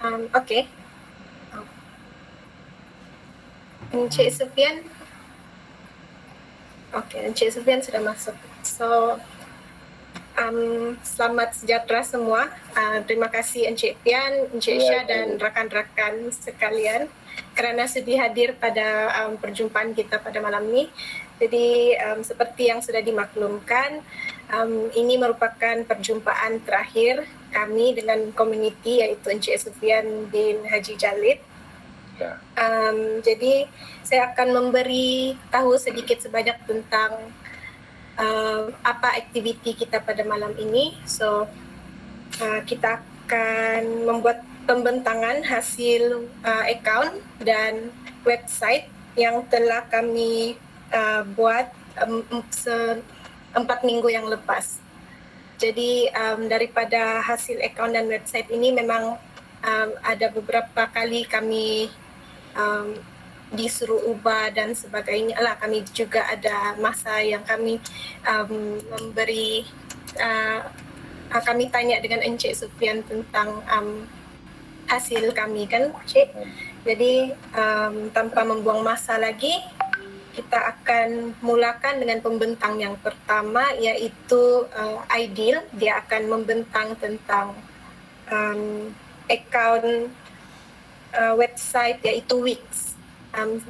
Okay. Encik Sufian. Okay, Encik Sufian sudah masuk. So, selamat sejahtera semua. Terima kasih Encik Pian, Encik Syah dan rakan-rakan sekalian kerana sudi hadir pada perjumpaan kita pada malam ini. Jadi seperti yang sudah dimaklumkan, ini merupakan perjumpaan terakhir kami dengan komuniti iaitu Encik Sufian bin Haji Jalid. Jadi saya akan memberi tahu sedikit sebanyak tentang apa aktiviti kita pada malam ini. So kita akan membuat pembentangan hasil akaun dan website yang telah kami buat 4 minggu yang lepas. Jadi daripada hasil akaun dan website ini memang ada beberapa kali kami disuruh ubah dan sebagainya lah. Kami juga ada masa yang kami memberi kami tanya dengan Encik Sufian tentang hasil kami kan, Cik. Jadi tanpa membuang masa lagi, kita akan mulakan dengan pembentang yang pertama iaitu Aidil. Dia akan membentang tentang akaun website iaitu Wix.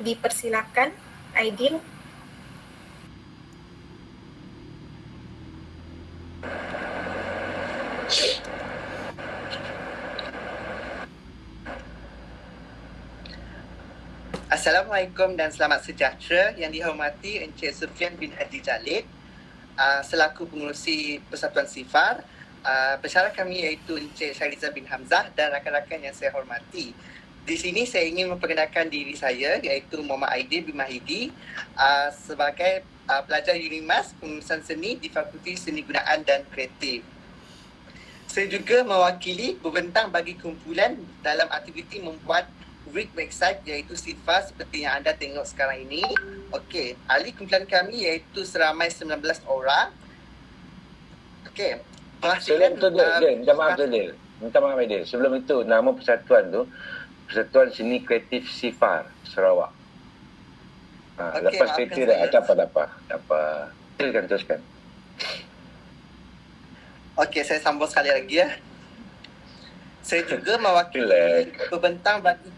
Dipersilakan Aidil. Assalamualaikum dan selamat sejahtera yang dihormati Encik Sufian bin Haji Jalid selaku pengerusi Persatuan Sifar. Pensyarah kami iaitu Encik Syariza bin Hamzah dan rakan-rakan yang saya hormati. Di sini saya ingin memperkenalkan diri saya iaitu Muhammad Aidil bin Mahidi sebagai pelajar UNIMAS pengurusan seni di Fakulti Seni Gunaan dan Kreatif. Saya juga mewakili pembentang bagi kumpulan dalam aktiviti membuat website iaitu Sifar seperti yang anda tengok sekarang ini. Okey, ahli kumpulan kami iaitu seramai 19 orang. Okey, penghasilan minta maaf Aidil. Sebelum itu, nama persatuan tu Persatuan Seni Kreatif Sifar Sarawak. Lepas cerita dah ada apa. Teruskan. Okey, saya sambung sekali lagi ya. Saya juga mewakili pembentang bagi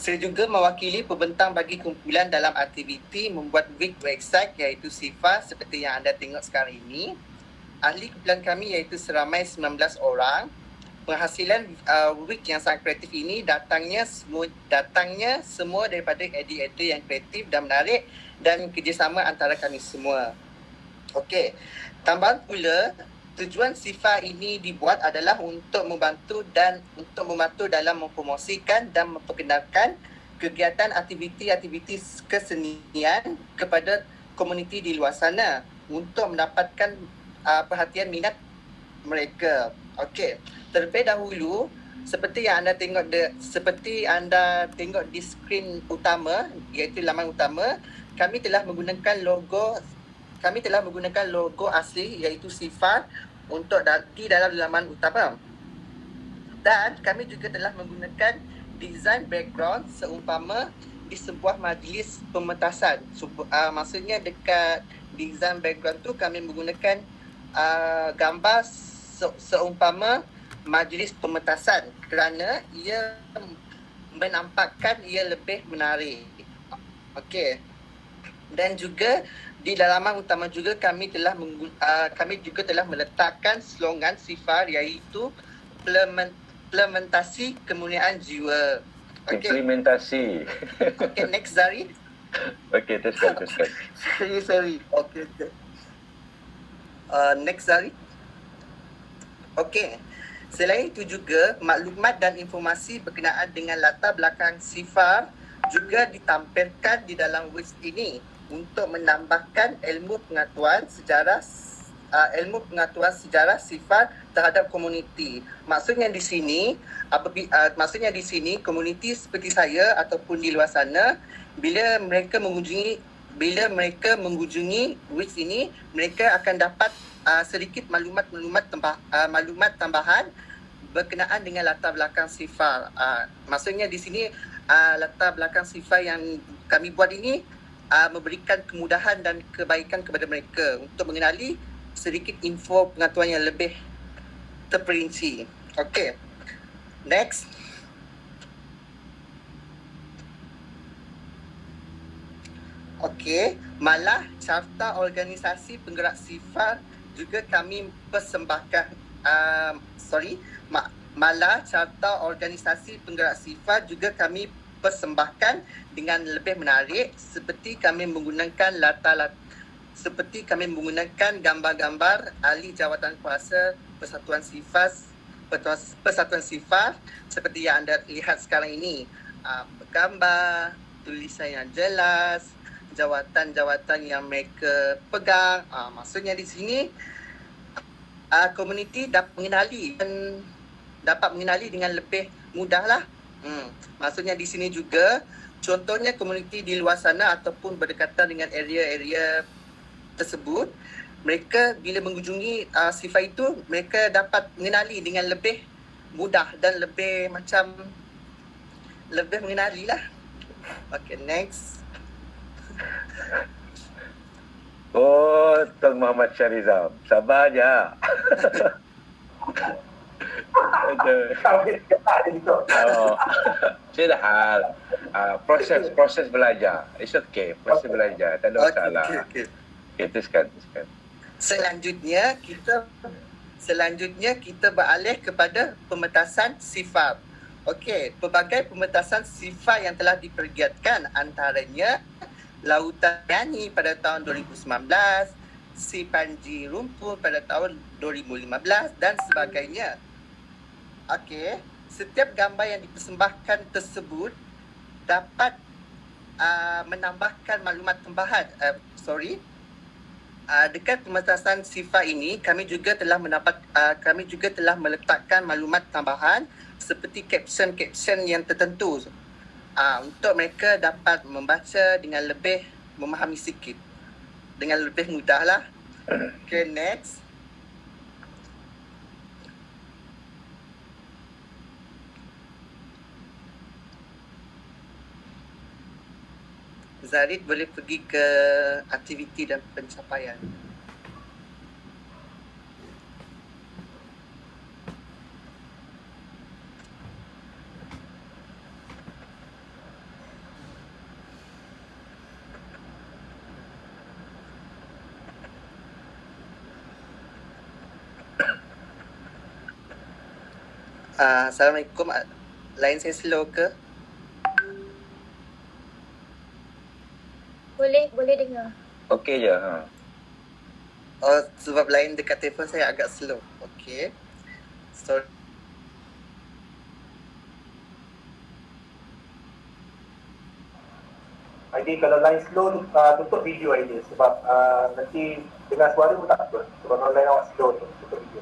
Saya juga mewakili pembentang bagi kumpulan dalam aktiviti membuat website iaitu Sifar seperti yang anda tengok sekarang ini. Ahli kumpulan kami iaitu seramai 19 orang. Penghasilan week yang sangat kreatif ini datangnya semua daripada editor yang kreatif dan menarik dan kerjasama antara kami semua. Okey, tambahan pula, tujuan Sifar ini dibuat adalah untuk membantu dalam mempromosikan dan memperkenalkan kegiatan aktiviti kesenian kepada komuniti di luar sana untuk mendapatkan perhatian minat mereka. Okey, terlebih dahulu seperti anda tengok di skrin utama iaitu laman utama, kami telah menggunakan logo asli iaitu Sifar untuk di dalam laman utama. Dan kami juga telah menggunakan design background seumpama di sebuah majlis pementasan. Maksudnya dekat design background tu kami menggunakan gambar seumpama majlis pementasan kerana ia menampakkan ia lebih menarik. Okey. Dan juga di laman utama juga kami juga telah meletakkan slogan Sifar iaitu implementasi kemuliaan jiwa. Implementasi. Okey, next Zari. Okey, teruskan. Sorry. Okey. Next Zari. Okey. Selain itu juga maklumat dan informasi berkenaan dengan latar belakang Sifar juga ditampilkan di dalam website ini untuk menambahkan ilmu pengetahuan sejarah Sifar terhadap komuniti. Maksudnya di sini komuniti seperti saya ataupun di luar sana bila mereka mengunjungi website ini, mereka akan dapat sedikit maklumat tambahan berkenaan dengan latar belakang sifar. Maksudnya di sini latar belakang sifar yang kami buat ini memberikan kemudahan dan kebaikan kepada mereka untuk mengenali sedikit info pengetahuan yang lebih terperinci. Okey. Next. Okey, malah carta organisasi penggerak sifar juga kami persembahkan malah carta organisasi penggerak sifar juga kami persembahkan dengan lebih menarik seperti kami menggunakan gambar-gambar ahli jawatan kuasa Persatuan Sifar seperti yang anda lihat sekarang ini. Gambar, tulisan yang jelas, jawatan-jawatan yang mereka pegang. Maksudnya di sini komuniti dapat mengenali dengan lebih mudah lah. Maksudnya di sini juga contohnya komuniti di luar sana ataupun berdekatan dengan area-area tersebut, mereka bila mengunjungi sifar itu, mereka dapat mengenali dengan lebih mudah dan lebih mengenali lah. Okay, next. Oh, Tuan Muhammad Syarizam. Sabar je. Sudah hal. Proses belajar. It's okay. Proses belajar. Tak ada masalah. Okay. Okay, teruskan. Selanjutnya kita beralih kepada pemetasan sifar. Okey, pelbagai pemetasan sifar yang telah dipergiatkan antaranya Lautan Yani pada tahun 2019, Si Panji Rumpun pada tahun 2015 dan sebagainya. Okey, setiap gambar yang dipersembahkan tersebut dapat menambahkan maklumat tambahan. Dekat pemetasan sifar ini kami juga telah meletakkan maklumat tambahan seperti caption yang tertentu untuk mereka dapat membaca dengan lebih memahami sikit, dengan lebih mudah lah. Okay, next. Zarid boleh pergi ke aktiviti dan pencapaian. Assalamualaikum. Line saya slow ke? Boleh dengar. Okey je. Ha. Oh, sebab line dekat telefon saya agak slow. Okey. Sorry. ID kalau line slow tutup video ID sebab nanti dengar suara pun tak apa. Sebab kalau line awak slow tutup video.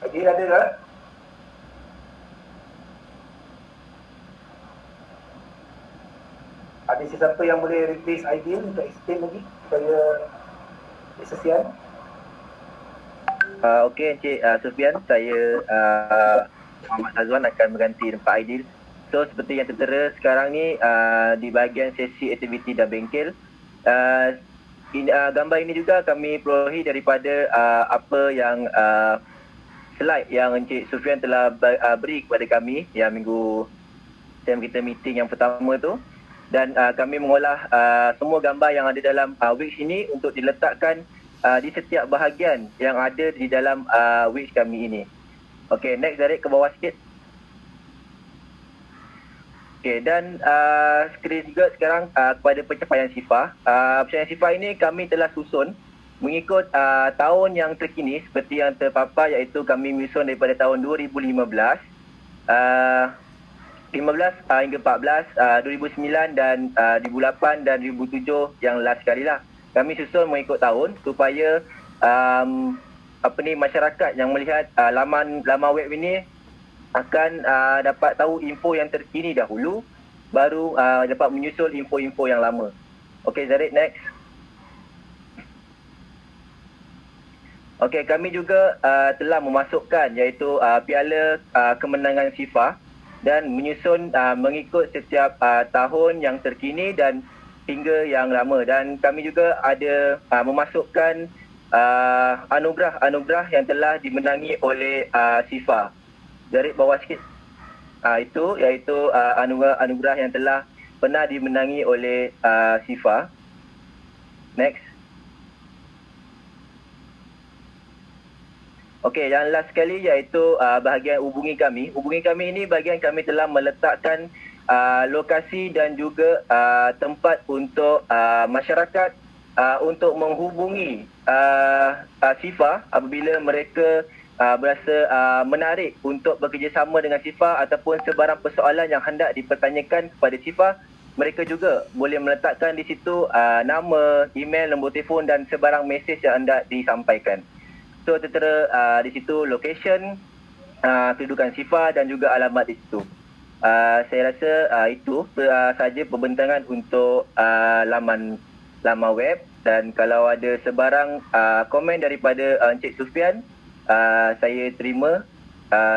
ID ada tak? Ada sesiapa yang boleh replace ID untuk explain lagi supaya Sufian? Okey Encik Sufian, saya Muhammad Azwan akan mengganti tempat Aidil. So seperti yang tertera sekarang ni di bahagian sesi aktiviti dan bengkel, gambar ini juga kami perolehi daripada apa yang slide yang Encik Sufian telah beri kepada kami yang minggu time kita meeting yang pertama tu. Dan kami mengolah semua gambar yang ada dalam Wix ini untuk diletakkan di setiap bahagian yang ada di dalam Wix kami ini. Okey, next Zarid ke bawah sikit. Okey, dan skrin juga sekarang kepada pencapaian sifar. Pencapaian sifar ini kami telah susun mengikut tahun yang terkini seperti yang terpapar, iaitu kami menyusun daripada tahun 2015. 15 hingga 14, 2009 dan 2008 dan 2007 yang last sekali lah. Kami susun mengikut tahun supaya masyarakat yang melihat laman web ini akan dapat tahu info yang terkini dahulu, baru dapat menyusul info-info yang lama. Okey Zarid, next. Okey, kami juga telah memasukkan iaitu piala kemenangan FIFA dan menyusun mengikut setiap tahun yang terkini dan hingga yang lama, dan kami juga ada memasukkan anugerah yang telah dimenangi oleh FIFA. Dari bawah sikit. Itu iaitu anugerah yang telah pernah dimenangi oleh FIFA. Next. Okey, yang last sekali iaitu bahagian hubungi kami. Hubungi kami ini bahagian kami telah meletakkan lokasi dan juga tempat untuk masyarakat untuk menghubungi FIFA apabila mereka berasa menarik untuk bekerjasama dengan FIFA ataupun sebarang persoalan yang hendak dipertanyakan kepada FIFA. Mereka juga boleh meletakkan di situ nama, email, nombor telefon dan sebarang mesej yang hendak disampaikan. So tertera di situ location, kedudukan FIFA dan juga alamat di situ. Saya rasa itu saja pembentangan untuk laman web, dan kalau ada sebarang komen daripada Encik Sufian, saya terima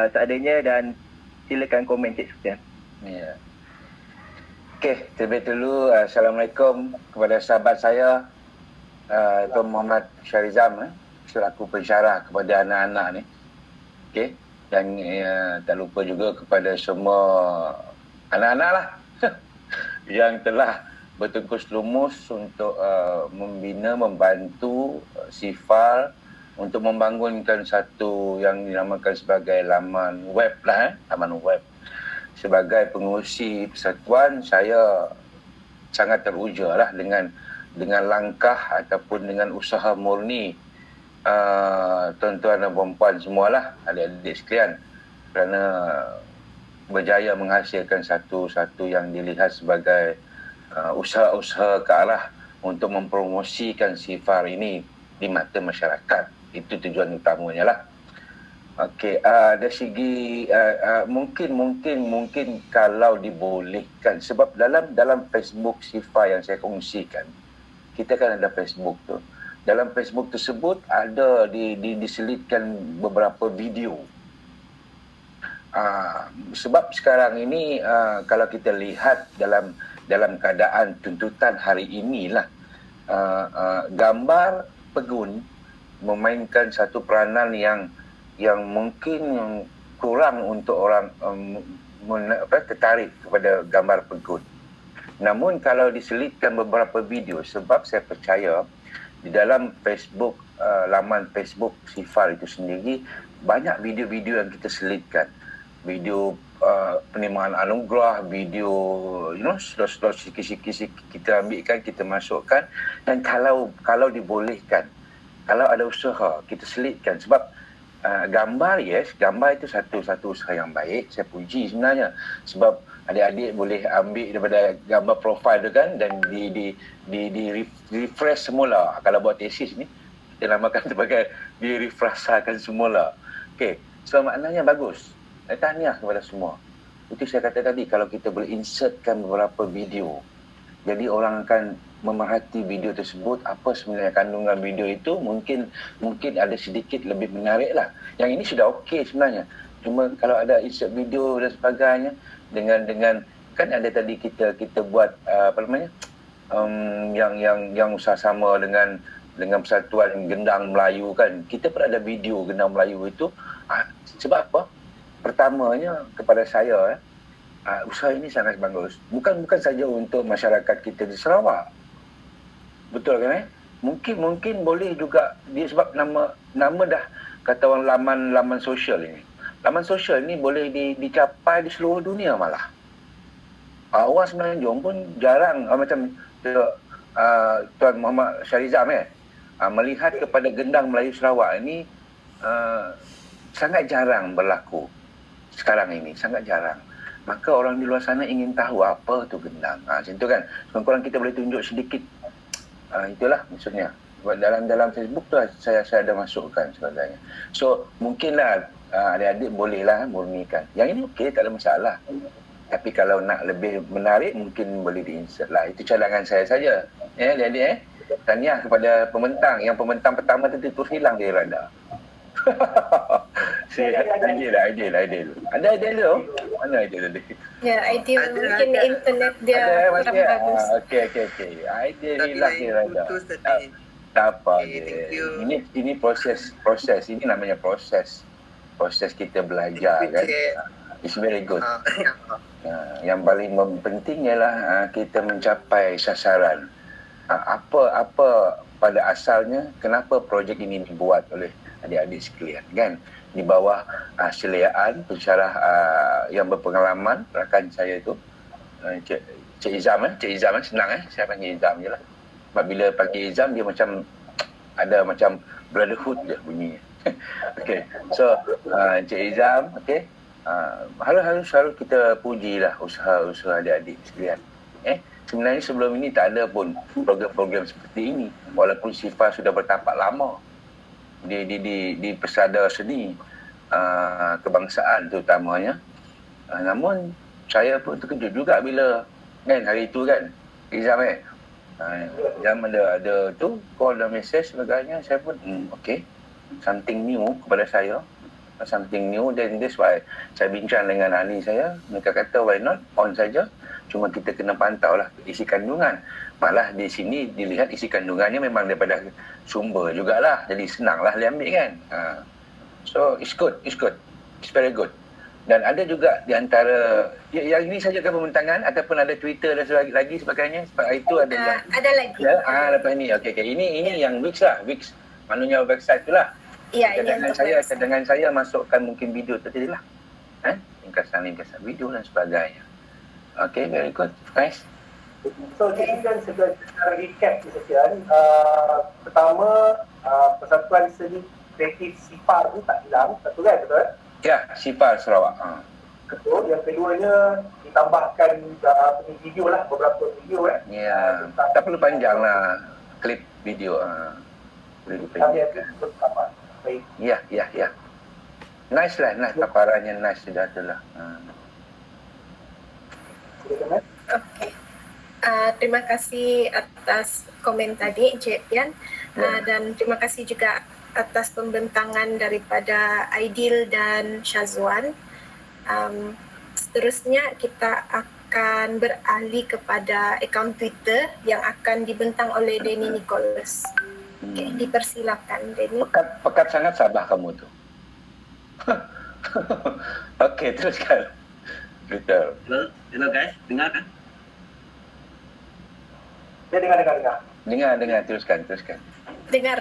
seadanya dan silakan komen Encik Sufian. Ya. Okey, terlebih dulu Assalamualaikum kepada sahabat saya Tuan Muhammad Syarizam, selaku pensyarah kepada anak-anak ni. Okey, dan tak lupa juga kepada semua anak-anak lah yang telah bertungkus lumus untuk membina, membantu SIFAR untuk membangunkan satu yang dinamakan sebagai laman web lah, laman web. Sebagai pengurusi persatuan, saya sangat teruja lah dengan langkah ataupun dengan usaha murni tuan-tuan dan puan-puan semualah, adik-adik sekalian, kerana berjaya menghasilkan satu yang dilihat sebagai usaha-usaha ke arah untuk mempromosikan SIFAR ini di mata masyarakat. Itu tujuan utamanya lah. Okey, dari segi mungkin kalau dibolehkan, sebab dalam Facebook SIFAR yang saya kongsikan, kita kan ada Facebook tu. Dalam Facebook tersebut ada diselitkan beberapa video. Sebab sekarang ini kalau kita lihat dalam keadaan tuntutan hari inilah, gambar pegun memainkan satu peranan yang mungkin kurang untuk orang tertarik kepada gambar pegun. Namun kalau diselitkan beberapa video, sebab saya percaya di dalam Facebook, laman Facebook SIFAR itu sendiri, banyak video-video yang kita selitkan. Video penerimaan anugerah, video slot sikit-sikit kita ambilkan, kita masukkan, dan kalau dibolehkan, kalau ada usaha, kita selitkan. Sebab gambar, gambar itu satu usaha yang baik, saya puji sebenarnya. Sebab adik-adik boleh ambil daripada gambar profil tu kan, dan di refresh semula. Kalau buat tesis ni, kita namakan sebagai di-refreshkan semula. Okey, so maknanya bagus. Tahniah kepada semua. Itu saya kata tadi, kalau kita boleh insertkan beberapa video, jadi orang akan memerhati video tersebut, apa sebenarnya kandungan video itu, mungkin ada sedikit lebih menarik lah. Yang ini sudah okey sebenarnya. Cuma kalau ada insert video dan sebagainya, dengan kan ada tadi kita buat yang usaha-sama dengan Persatuan Gendang Melayu kan. Kita pun ada video Gendang Melayu itu. Sebab apa? Pertamanya kepada saya, usaha ini sangat bagus. Bukan saja untuk masyarakat kita di Sarawak. Betul kan? Mungkin boleh juga dia, sebab nama dah kata orang laman sosial ini. Laman sosial ini boleh dicapai di seluruh dunia malah. Orang Semenanjung pun jarang macam Tuan Muhammad Syarizam melihat kepada Gendang Melayu Sarawak ini sangat jarang berlaku sekarang ini, sangat jarang. Maka orang di luar sana ingin tahu apa tu gendang. Macam tu kan. Kurang-kurang kita boleh tunjuk sedikit. Itulah maksudnya. dalam Facebook tu saya ada masukkan sebenarnya. So mungkinlah adik-adik bolehlah murnikan. Yang ini okey, tak ada masalah. Tapi kalau nak lebih menarik mungkin boleh di-insert lah. Itu cadangan saya saja. Adik-adik tahniah kepada pembentang. Yang pembentang pertama tu terus hilang dari radar. Ideal. Ada idea tu? Mana idea tadi? Ya, ideal mungkin internet dia kurang bagus. Okey. Idea Tapi hilang dari lain radar. putus tadi. Tak apa. Okay, thank you. Ini proses. Ini namanya proses. Proses kita belajar kan. It's very good. Yang paling penting ialah kita mencapai sasaran. Apa pada asalnya kenapa projek ini dibuat oleh adik-adik sekalian kan, di bawah seliaan pensyarah yang berpengalaman rakan saya itu, Cik Izam senang saya panggil Izam je lah. Sebab bila panggil Izam dia macam ada macam brotherhood je bunyinya. Okay, so Cik Izam, okay, harus kita pujilah usaha adik-adik sekalian. Sebenarnya sebelum ini tak ada pun program-program seperti ini, walaupun Sifa sudah bertapak lama di pesada seni kebangsaan terutamanya. Namun saya pun terkejut juga bila kan hari itu kan Izam Izam ada tu call dan message sebagainya. Saya pun okay, something new kepada saya, something new. Then that's why saya bincang dengan ahli saya, mereka kata why not on saja, cuma kita kena pantau lah isi kandungan. Malah di sini dilihat isi kandungannya memang daripada sumber jugalah, jadi senanglah dia ambil kan. So it's good, it's very good. Dan ada juga di antara yang ini saja ke pembentangan ataupun ada Twitter dan sebagainya. Sebab itu ada ada lagi. Ya, lepas ni okey. Ini yang Wix lah, Wix maknanya website tu lah. Ya, ini cadangan saya masukkan mungkin video tadi lah. Ringkasan video dan sebagainya. Okay, very good. Nice. So, jadi kan secara recap sekian, pertama, Persatuan Seni Kreatif Sifar tu tak hilang, satu kan, betul? Ya, Sifar Sarawak. Betul. Yang keduanya, ditambahkan video lah, beberapa video Ya, tak perlu panjang lah klip video. Boleh dipendekkan. Baik. Ya. Nice lah, paparannya nice sudah tu lah. Okey. Terima kasih atas komen tadi Encik Pian, dan terima kasih juga atas pembentangan daripada Aidil dan Syazwan. Seterusnya kita akan beralih kepada akaun Twitter yang akan dibentang oleh Denny Nicholas. Okay, dipersilakan Denny. Pekat sangat sabar kamu tu. Okey, teruskan. Betul. Hello guys, dengar kan? Ya, dengar. Teruskan. Dengar.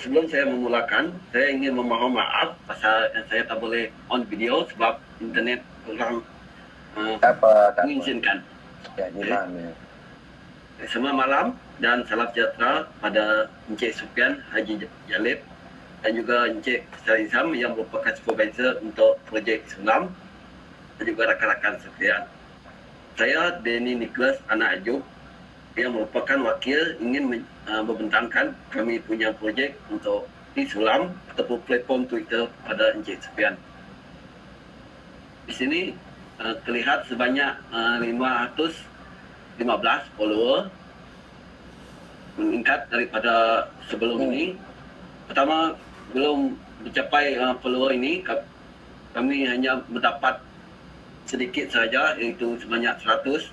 Sebelum saya memulakan, saya ingin memohon maaf pasal saya tak boleh on video sebab internet kurang Tak apa. mengizinkan. Ya, dimana. Selamat malam dan salam sejahtera pada Encik Sufian Haji Jalib dan juga Encik Sarizam yang merupakan supervisor untuk projek Sulam dan juga rakan-rakan sekalian. Saya Denny Nicholas anak Ajub yang merupakan wakil ingin membentangkan kami punya projek untuk di Sulam ataupun platform Twitter pada Encik Sufian. Di sini terlihat sebanyak 515 follower, meningkat daripada sebelum ini. Pertama, belum mencapai follower ini, kami hanya mendapat sedikit saja, iaitu sebanyak 100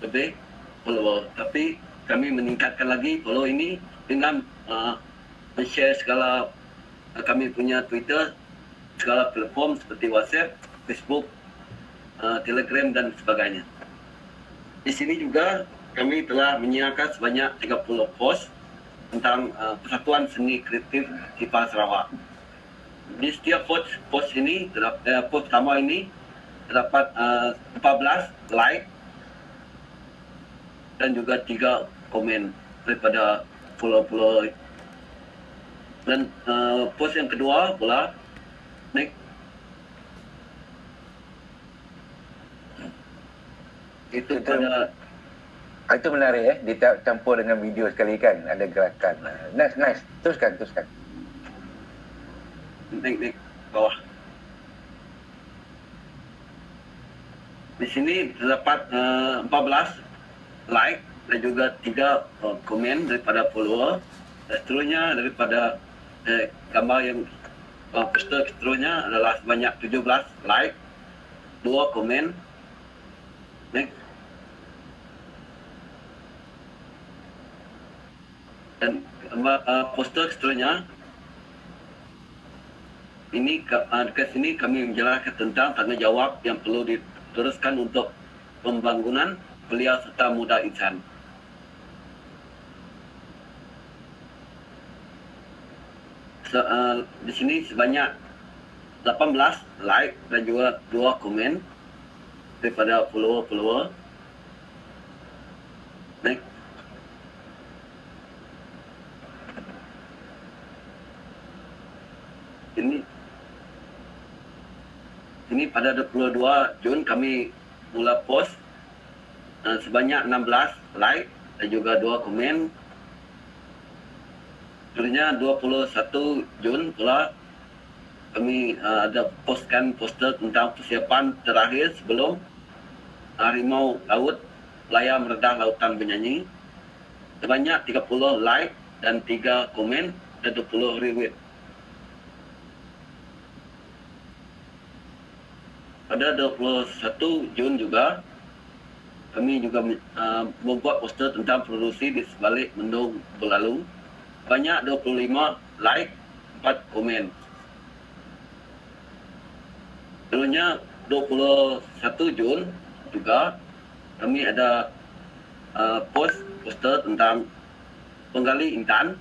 lebih follower. Tapi kami meningkatkan lagi follower ini dengan share segala kami punya Twitter, segala platform seperti WhatsApp, Facebook, Telegram dan sebagainya. Di sini juga kami telah menyiarkan sebanyak 30 post tentang Persatuan Seni Kreatif Sifar Sarawak. Di setiap post ini, post pertama ini terdapat 14 like dan juga 3 komen daripada follower. Dan post yang kedua pula next itu pada Itu menarik dia campur dengan video sekali kan, ada gerakan. Nice. Teruskan. Naik bawah. Di sini terdapat 14 like dan juga 3 komen daripada follower. Seterusnya daripada gambar yang poster seterusnya adalah sebanyak 17 like, 2 komen. Next. Dan poster seterusnya ini dekat sini kami menjelaskan tentang tanggungjawab yang perlu diteruskan untuk pembangunan belia serta muda insan. Di sini sebanyak 18 like dan juga 2 komen daripada follower. Next. Ini pada 22 Jun kami mula post sebanyak 16 like dan juga 2 komen. Seterusnya 21 Jun pula kami ada postkan poster tentang persiapan terakhir sebelum harimau laut layar meredah lautan bernyanyi. Sebanyak 30 like dan 3 komen dan 20 retweet. Pada 21 Jun juga, kami juga membuat poster tentang produksi di sebalik mendung berlalu. Banyak 25 like, 4 komen. Seterusnya 21 Jun juga, kami ada poster tentang penggali intan.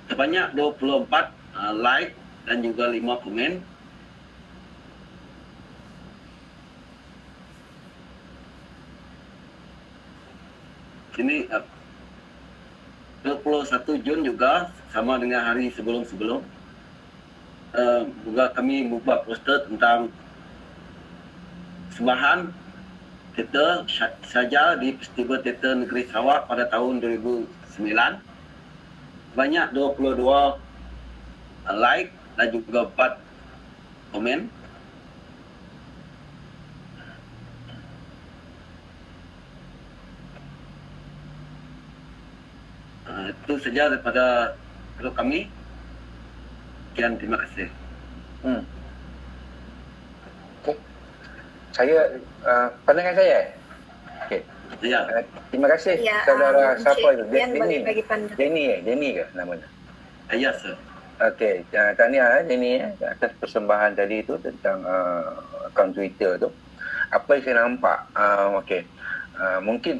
Sebanyak 24 like dan juga 5 komen. Ini 21 Jun juga sama dengan hari sebelum-sebelum. Juga kami membuat poster tentang sembahan teater saja di Festival Teater Negeri Sarawak pada tahun 2009. Banyak 22 like dan juga 4 komen. Itu saja daripada kami. Sekian, terima kasih. Okay. Saya, pandangan saya. Okay. Ya. Terima kasih Ya, saudara siapa itu? Dian boleh bagi pandangan. Denny ke namanya? Ya, sir. Okey, tahniah Denny atas persembahan tadi tu tentang akaun Twitter tu. Apa yang saya nampak, okey. Mungkin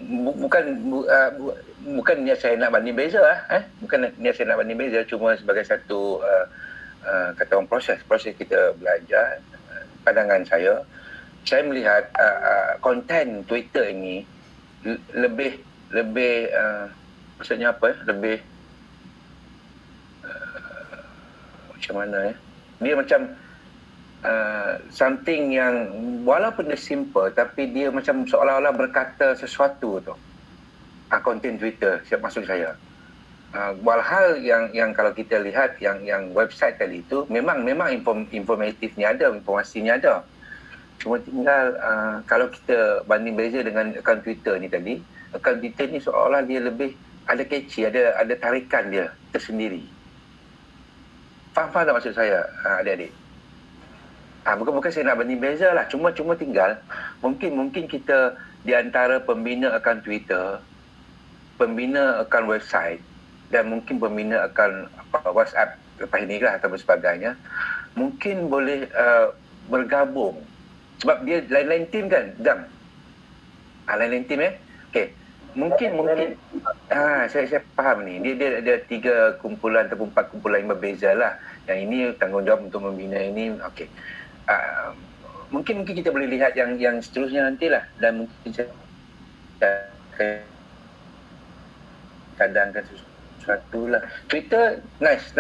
bukan niat saya nak banding beza bukan niat saya nak banding beza, cuma sebagai satu kata orang proses kita belajar. Pandangan saya melihat konten Twitter ini lebih maksudnya apa lebih macam mana dia macam something yang walaupun dia simple tapi dia macam seolah-olah berkata sesuatu tu. Konten Twitter, siap maksud saya. Walhal yang kalau kita lihat yang website tadi itu memang informatifnya ada, informasinya ada. Cuma tinggal kalau kita banding beza dengan akaun Twitter ni tadi, akaun Twitter ni seolah dia lebih ada catchy, ada tarikan dia tersendiri. Faham tak maksud saya, adik-adik? Bukan saya nak banding beza lah, cuma tinggal mungkin kita di antara pembina akaun Twitter, pembina akaun website dan mungkin pembina akaun WhatsApp lepas ini lah atau sebagainya, mungkin boleh bergabung sebab dia lain-lain tim kan, Jam. Lain-lain tim okey. Mungkin saya faham ni. Dia ada 3 kumpulan atau 4 kumpulan yang berbeza lah. Yang ini tanggungjawab untuk membina ini. Okey. Mungkin kita boleh lihat yang seterusnya nantilah, dan mungkin saya cadangkan sesuatu lah. Twitter nice.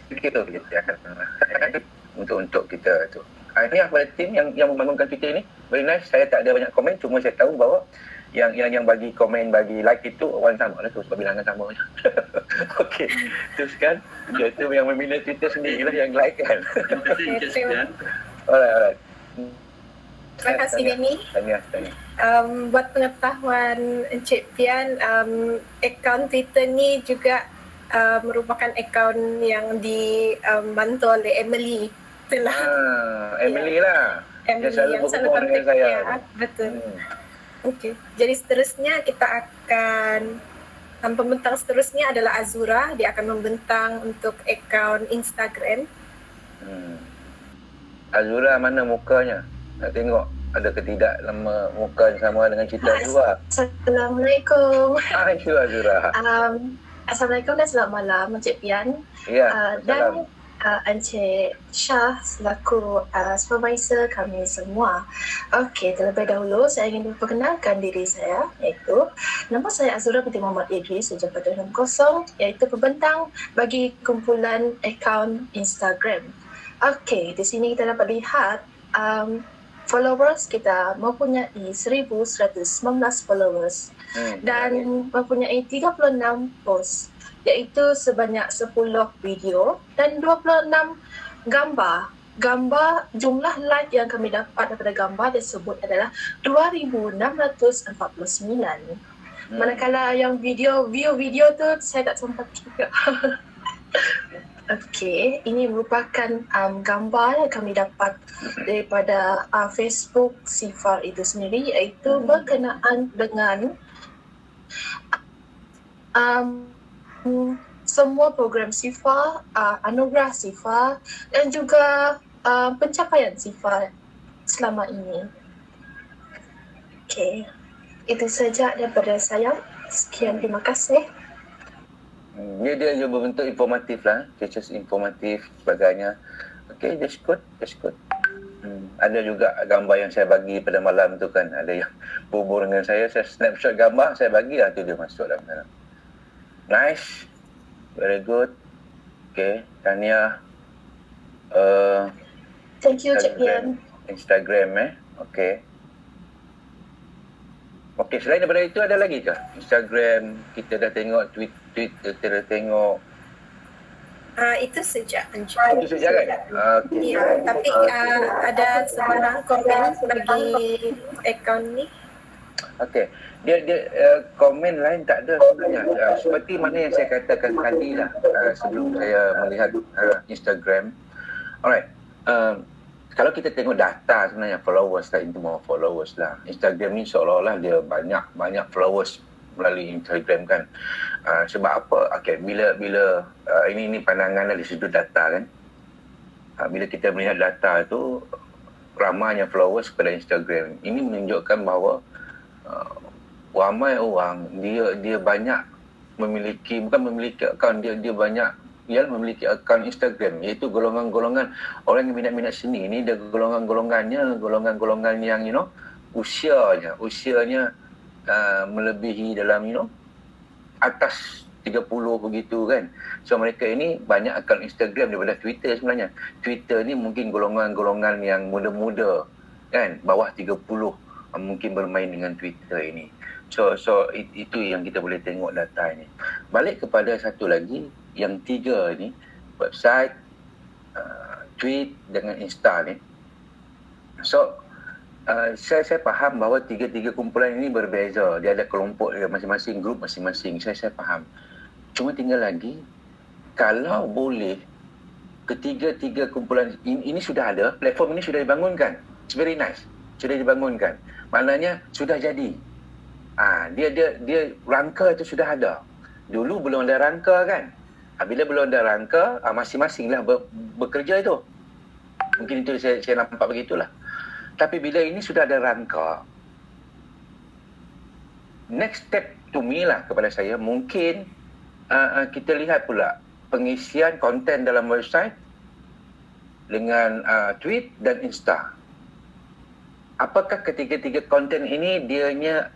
Kita akan untuk kita tu. Ini kepada tim yang membangunkan Twitter ni very nice. Saya tak ada banyak komen, cuma saya tahu bahawa yang bagi komen, bagi like itu orang sama lah tu sebab bilangan sama je. Okey, teruskan. Itu yang membina Twitter sendirilah yang like kan. Terima kasih Encik Sufian. Alright. Terima kasih Denny. Tanya. Buat pengetahuan Encik Pian, akaun Twitter ni juga merupakan akaun yang dibantu oleh Emily. Itulah Emily lah. Emily Dia yang selalu berhubung dengan kontak saya. saya. Betul. Okey. Jadi seterusnya kita akan pembentang seterusnya adalah Azura. Dia akan membentang untuk akaun Instagram. Azura mana mukanya? Nak tengok ada ke tidak nama muka yang sama dengan cerita Azura. Assalamualaikum. Hai Azura. Assalamualaikum dan selamat malam Encik Pian. Ya, Dan Encik Shah selaku supervisor kami semua. Okey, terlebih dahulu saya ingin memperkenalkan diri saya, iaitu nama saya Azura binti Muhammad Idris 7460, iaitu pembentang bagi kumpulan akaun Instagram. Okey, di sini kita dapat lihat followers kita mempunyai 1,119 followers dan mempunyai 36 post, iaitu sebanyak 10 video dan 26 gambar. Jumlah like yang kami dapat daripada gambar tersebut adalah 2,649. Manakala yang view video tu saya tak sempat juga. Okey, ini merupakan gambar yang kami dapat daripada Facebook Sifar itu sendiri, iaitu berkenaan dengan semua program Sifar, anugerah Sifar dan juga pencapaian Sifar selama ini. Okey, itu saja daripada saya. Sekian, terima kasih. Dia berbentuk informatif lah, just informatif sebagainya. Okay, that's good. Ada juga gambar yang saya bagi pada malam tu kan, ada yang berhubung dengan saya snapshot gambar, saya bagi lah tu dia masuk dalam sana. Nice, very good. Okay, Tania. Thank you Cik Pian. Instagram okay. Okey, selain daripada itu ada lagi ke? Instagram, kita dah tengok tweet, kita dah tengok. Itu saja. Itu saja kan? Okay. Ya, tapi ada sebarang komen bagi akaun ni. Okey. Dia komen lain tak ada sebenarnya. Seperti mana yang saya katakan tadi lah sebelum saya melihat Instagram. Alright. Kalau kita tengok data sebenarnya followers lah, itu more followers lah. Instagram ni seolah-olah dia banyak followers melalui Instagram kan. Sebab apa? Okay, bila ini pandangan dari sudut data kan. Bila kita melihat data tu ramainya followers pada Instagram, ini menunjukkan bahawa ramai orang dia banyak bukan memiliki akaun, dia banyak memiliki akaun Instagram, iaitu golongan-golongan orang yang minat-minat seni ni. Dia golongan-golongan yang usianya melebihi dalam atas 30 begitu kan. So mereka ini banyak akaun Instagram daripada Twitter sebenarnya. Twitter ni mungkin golongan-golongan yang muda-muda kan, bawah 30 mungkin bermain dengan Twitter ini. So itu yang kita boleh tengok data ini. Balik kepada satu lagi, yang tiga ni, website, tweet dengan Insta ni. So saya faham bahawa tiga-tiga kumpulan ini berbeza. Dia ada kelompok dia masing-masing, grup masing-masing. Saya faham. Cuma tinggal lagi, kalau boleh ketiga-tiga kumpulan ini sudah ada, platform ini sudah dibangunkan. It's very nice. Sudah dibangunkan. Maknanya sudah jadi. Dia rangka itu sudah ada. Dulu belum ada rangka kan. Bila belum ada rangka, masing-masinglah bekerja itu. Mungkin itu saya nampak begitulah. Tapi bila ini sudah ada rangka, next step to me lah kepada saya, mungkin kita lihat pula pengisian konten dalam website dengan tweet dan Insta. Apakah ketiga-tiga konten ini dianya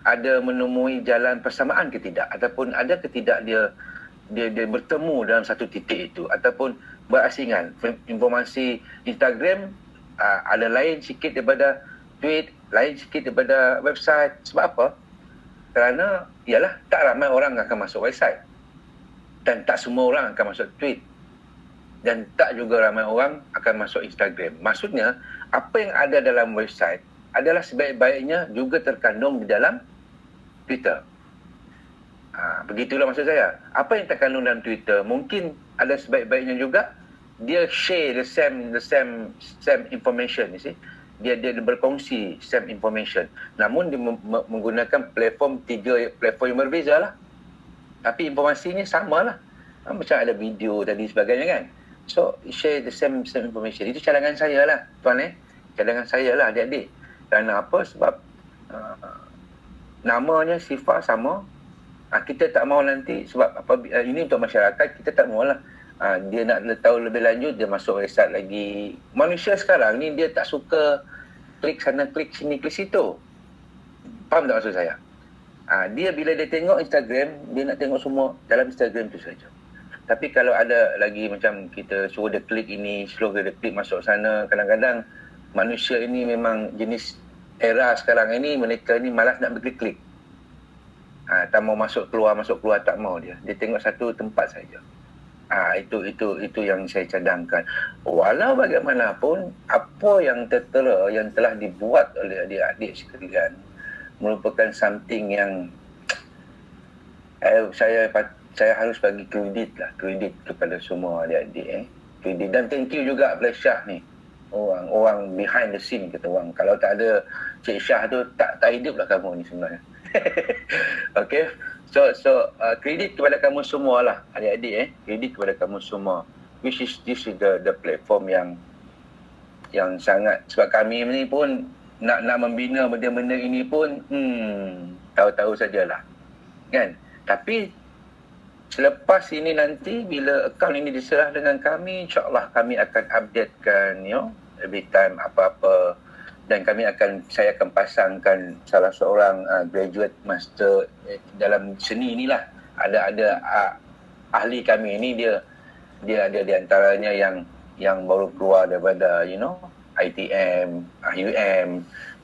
ada menemui jalan persamaan ke tidak, ataupun ada ke tidak dia bertemu dalam satu titik itu, ataupun berasingan. Informasi Instagram ada lain sikit daripada tweet, lain sikit daripada website. Sebab apa? Kerana ialah tak ramai orang akan masuk website dan tak semua orang akan masuk tweet dan tak juga ramai orang akan masuk Instagram. Maksudnya apa yang ada dalam website adalah sebaik-baiknya juga terkandung di dalam Twitter. Begitulah maksud saya. Apa yang terkandung dalam Twitter mungkin ada sebaik-baiknya juga dia share the same information, you see. Dia berkongsi same information. Namun dia menggunakan tiga platform yang berbeza lah. Tapi informasinya sama lah. Macam ada video tadi sebagainya kan. So share the same information. Itu cadangan saya lah tuan cadangan saya lah adik-adik. Kerana apa? Sebab namanya Sifa sama. Kita tak mahu nanti sebab ini untuk masyarakat, kita tak mahu lah dia nak tahu lebih lanjut dia masuk website lagi. Manusia sekarang ni dia tak suka klik sana klik sini klik situ. Faham tak maksud saya? Dia bila dia tengok Instagram, dia nak tengok semua dalam Instagram tu saja. Tapi kalau ada lagi macam kita suruh dia klik ini, suruh dia klik masuk sana, kadang-kadang manusia ini memang jenis era sekarang ini, mereka ni malas nak berklik-klik. Tak mau masuk keluar tak mau dia. Dia tengok satu tempat saja. Itu yang saya cadangkan. Walau bagaimanapun, apa yang tertera, yang telah dibuat oleh adik-adik sekalian merupakan something yang saya harus bagi kredit kepada semua adik-adik. Kredit. Dan thank you juga kepada Syah ni. Orang behind the scene kata orang. Kalau tak ada Cik Syah tu, tak hidup lah kamu ni sebenarnya. Okay. So kredit kepada kamu semua lah adik-adik kredit kepada kamu semua, which is this is the platform yang sangat, sebab kami ni pun nak membina benda-benda ini pun tahu-tahu sajalah kan. Tapi selepas ini nanti bila akaun ini diserah dengan kami, insyaAllah kami akan updatekan every time apa-apa. Dan saya akan pasangkan salah seorang graduate master dalam seni inilah. Ada ahli kami ini, dia ada di antaranya yang baru keluar daripada ITM, UM,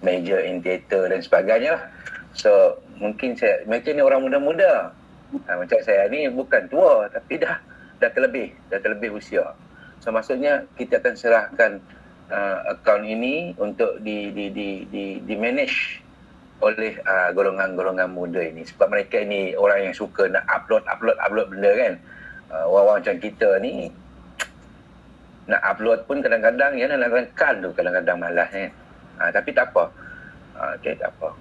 major in theater dan sebagainya lah. So mungkin mereka ni orang muda-muda. Macam saya ni bukan tua tapi dah terlebih usia. So maksudnya kita akan serahkan akaun ini untuk di manage oleh golongan-golongan muda ini, sebab mereka ini orang yang suka nak upload benda kan. Orang macam kita ni nak upload pun kadang-kadang nak renkan tu kadang-kadang malas kan. Tapi tak apa. Okay, tak apa.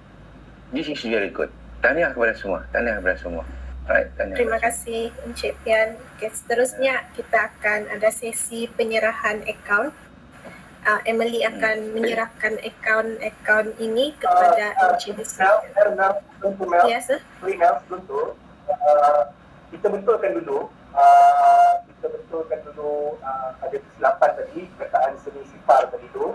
This is very good. Tahniah kepada semua. Alright, Terima kasih Encik Pian. Okay, seterusnya kita akan ada sesi penyerahan akaun. Emily akan menyerahkan akaun ini kepada Encik Desra. Ya, sir. Mel, sebelum tu, kita betulkan dulu ada kesilapan tadi, perkataan seni sifar tadi tu.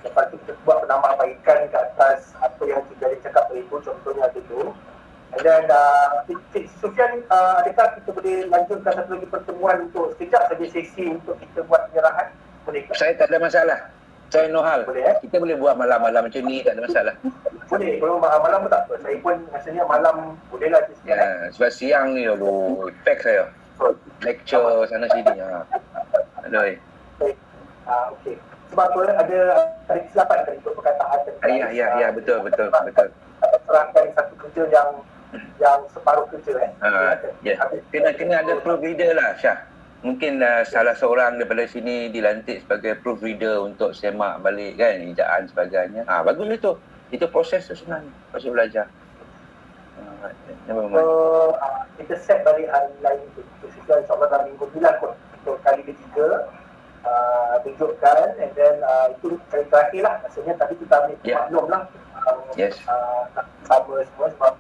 Lepas tu kita buat penambahbaikan ke atas apa yang Cik cakap tadi tu, contohnya tu. Dan Cik Sufian, adakah kita boleh lanjutkan satu lagi pertemuan untuk sekejap saja sesi untuk kita buat penyerahan? Saya tak ada masalah. Saya no hal. Boleh Kita boleh buat malam-malam macam ni, tak ada masalah. Boleh, kalau malam pun tak apa. Saya pun rasanya malam bolehlah. Sebab siang ni pack saya. Lecture sana sini. Aduh. Okey. Sebab apa ada kesilapan tadi untuk perkataan tadi. Ya, betul. Serangkan satu kerja yang separuh kerja Kena ada provider lah, Syah. Mungkin salah seorang daripada sini dilantik sebagai proofreader untuk semak balik kan, ejaan sebagainya. Bagus itu. Itu proses tu senang. Proses belajar. Kita set balik hari lain tu. InsyaAllah dalam minggu bulan kot. Untuk kali ketiga tunjukkan, and then itu kali terakhir lah. Maksudnya tadi kita ambil maklum lah. Yes. Sama semua sebab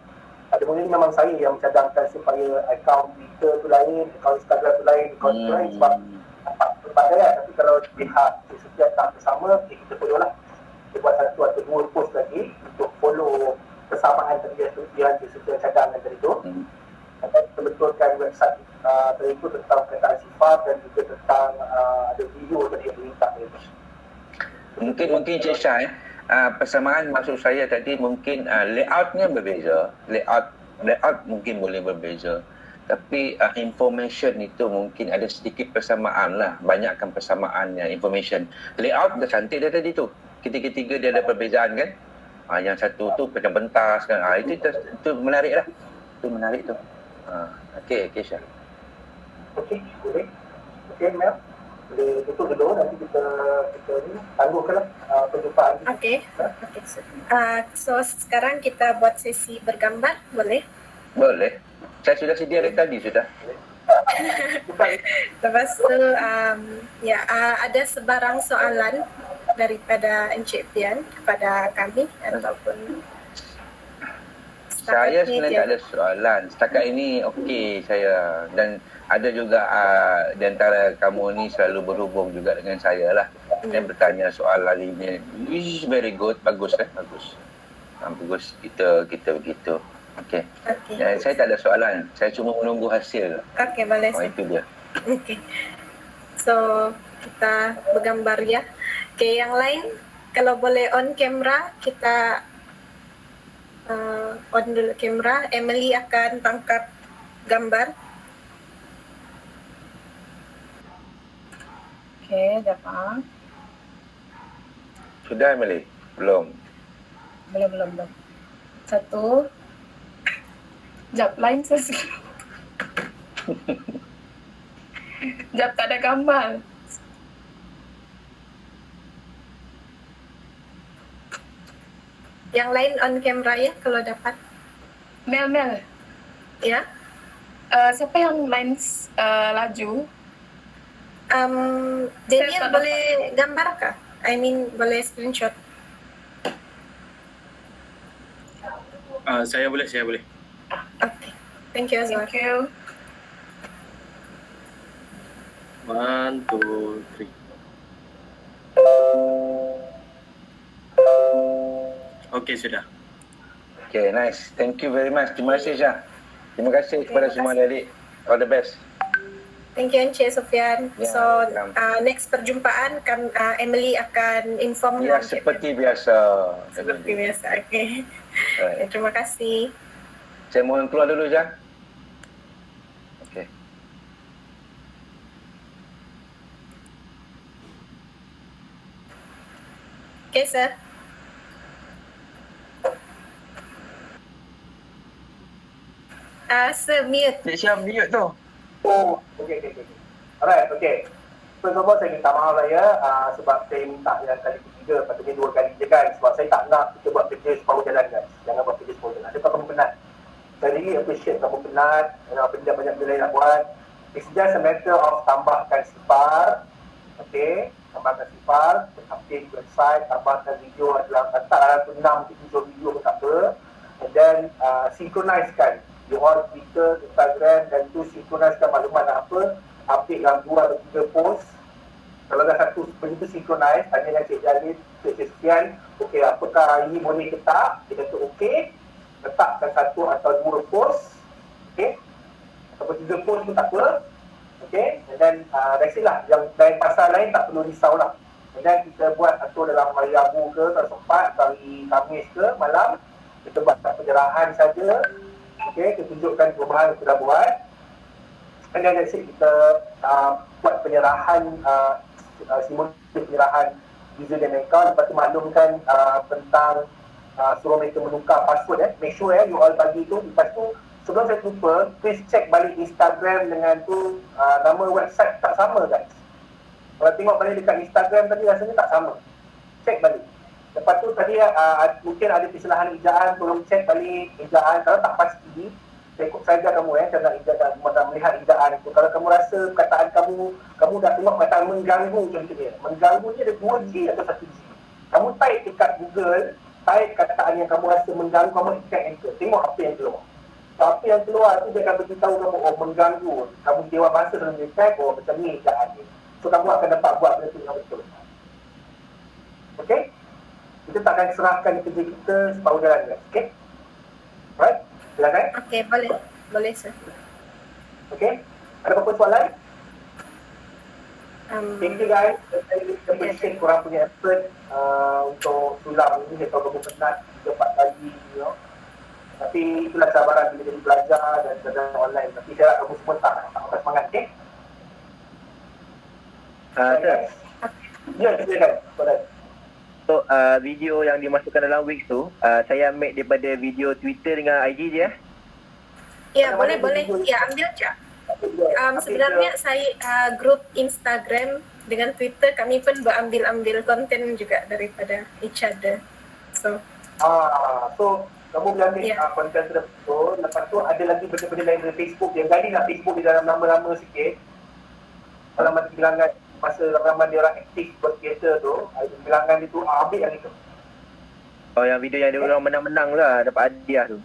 pada mula ni memang saya yang cadangkan supaya akaun Twitter tu lain, akaun Instagram tu lain, akaun tu lain sebab dapat perbandingan. Tapi kalau pihak setiap tak bersama, kita perlulah kita buat satu atau dua post lagi untuk follow persamaan tadi yang setiap cadangan tadi tu. Dan kita betulkan website tadi tu tentang perkataan sifat dan juga tentang ada video tadi yang diminta tadi tu. Mungkin Cik Syah persamaan maksud saya tadi mungkin layoutnya berbeza. Layout mungkin boleh berbeza. Tapi information itu mungkin ada sedikit persamaan lah. Banyakkan persamaannya information. Layout dah cantik dia tadi tu. Ketiga-tiga dia ada perbezaan kan. Yang satu tu macam pentas kan. Itu menarik lah. Itu menarik tu. Okey Syah. Okey, boleh. Okey, Mel. Boleh tutup dulu, nanti kita ni tangguhkanlah perjumpaan kita. Okey. So sekarang kita buat sesi bergambar, boleh? Boleh. Saya sudah sedia dari tadi sudah. Lepas tu ada sebarang soalan daripada Encik Fian kepada kami ataupun Saya setakat ni sebenarnya tak ada soalan. Setakat ini okey saya. Dan ada juga di antara kamu ni selalu berhubung juga dengan saya lah. Saya bertanya soal lainnya. Which is very good. Bagus kan? Bagus. Bagus kita begitu. Okey. Saya tak ada soalan. Saya cuma menunggu hasil. Okey, boleh. Itu dia. Okey. So, kita bergambar ya. Okey, yang lain kalau boleh on kamera, kita on dulu kamera. Emily akan tangkap gambar. Okey, dah faham. Sudah Emily? Belum. Belum. Satu. Jap, lain saya Jap, tak ada gambar. Yang lain on camera ya, kalau dapat. Mel. Ya. Siapa yang lines laju? Daniel boleh gambar kah? I mean, boleh screenshot. Saya boleh. Okay. Thank you, Azwar. Thank you. 1, 2, 3. Okey, sudah. Okay, nice. Thank you very much. Terima kasih Syah. Terima kasih kepada semua adik. All the best. Thank you, Encik Sofian. Ya, So, next perjumpaan Emily akan inform. Ya, seperti biasa. Seperti biasa, okay. Right. Terima kasih. Saya mohon keluar dulu Syah. Okay. Okay, sir. Sir, mute. Cik Syah mute tu. Oh, okey. Alright, okey. First of all, saya minta maaf lah ya sebab saya minta yang kali ketiga, patutnya 2 kali je kan. Sebab saya tak nak kita buat kerja separuh jalan guys. Jangan buat kerja separuh jalan. Sebab kamu penat. Saya really appreciate kamu penat. Benda banyak benda lain nak buat. It's just a matter of tambahkan sifar. Okay, tambahkan sifar, update website, tambahkan video dalam kata 6 video pun tak apa. And then synchronizekan you all Twitter, Instagram dan tu synchronizekan maklumat apa, update dalam 2 atau 3 post. Kalau dah satu begitu synchronize, tanya dengan Cik Jalil, Cik Sofian, okey apakah hari ini boleh ke tak? Dia kata okey, letakkan 1 atau 2 post, okey, ataupun 3 post pun tak apa, okey, and then that's it lah. Yang lain pasal lain tak perlu risau lah. And then kita buat atur dalam hari Rabu ke, kalau sempat, hari Khamis ke, malam, kita buat penyerahan saja. Okay, kita tunjukkan perubahan yang kita dah buat. And then that's it, kita buat penyerahan, simulasi penyerahan username account. Lepas tu maklumkan tentang suruh mereka menukar password. Make sure you all bagi tu. Lepas tu, sebelum saya lupa, please check balik Instagram dengan tu nama website tak sama guys. Kalau tengok balik dekat Instagram tadi rasanya tak sama. Check balik. Lepas tu tadi mungkin ada kesalahan ejaan, tolong cek balik ejaan. Kalau tak pasti, saya ikut saja kamu cara ejaan, nak melihat ejaan itu. Kalau kamu rasa perkataan kamu dah tengok macam mengganggu contohnya. Mengganggu ni ada 2G atau 1G. Kamu type dekat Google, type kataan yang kamu rasa mengganggu, kamu tekan enter. Tengok apa yang keluar. Apa yang keluar tu dia akan beritahu kamu, oh mengganggu. Kamu dewan masa dalam dia type, oh macam ni ejaan dia. So kamu akan dapat buat benda tu yang betul. Okay? Kita tak akan serahkan kerja kita separuh jalan guys. Okay? Right? Silakan. Okay, boleh. Boleh, sir. Okay? Ada apa-apa soalan? Thank you guys. appreciate korang punya effort untuk sulam ni. Saya tahu kamu penat 3-4 kali, you know. Tapi itulah cabaran bila jadi belajar dan belajar online. Tapi saya harap kamu semua tak semangat, okay? Sir, Ya, silakan. Boleh. untuk video yang dimasukkan dalam Wix tu, saya ambil daripada video Twitter dengan IG je. Ya, boleh. Ya, ambil je. Sebenarnya saya grup Instagram dengan Twitter kami pun berambil konten juga daripada each other. So Kamu boleh ambil konten tersebut. Lepas tu ada lagi benda-benda lain dari Facebook. Yang kali nak Facebook di dalam nama-nama sikit. Kalau mati bilangan masa ramai dia orang aktif buat teater tu, bilangan itu ambil yang itu. Oh, yang video yang dia orang menang-menang lah, dapat hadiah tu.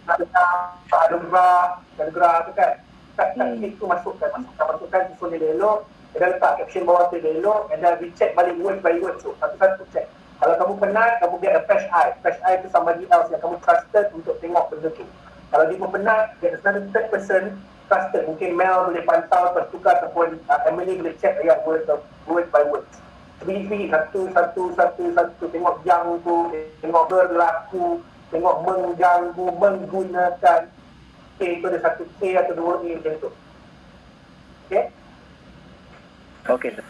Anugerah tu kan. Kat itu masukkan susun dia elok, dan letak caption bawah tu dia elok, dan dah recheck balik word by word tu. Satu-satu check. Kalau kamu penat, kamu get a fresh eye. Fresh eye tu somebody else yang kamu trusted untuk tengok benda tu. Kalau dia pun penat, get another third person trusted. Mungkin Mel boleh pantau, lepas tukar, ataupun Emily boleh check ayat word by word. Sebiji satu, tengok yang tu, tengok berlaku, tengok mengganggu, menggunakan. K tu ada satu K atau dua A macam tu. Okay? Okay, sir.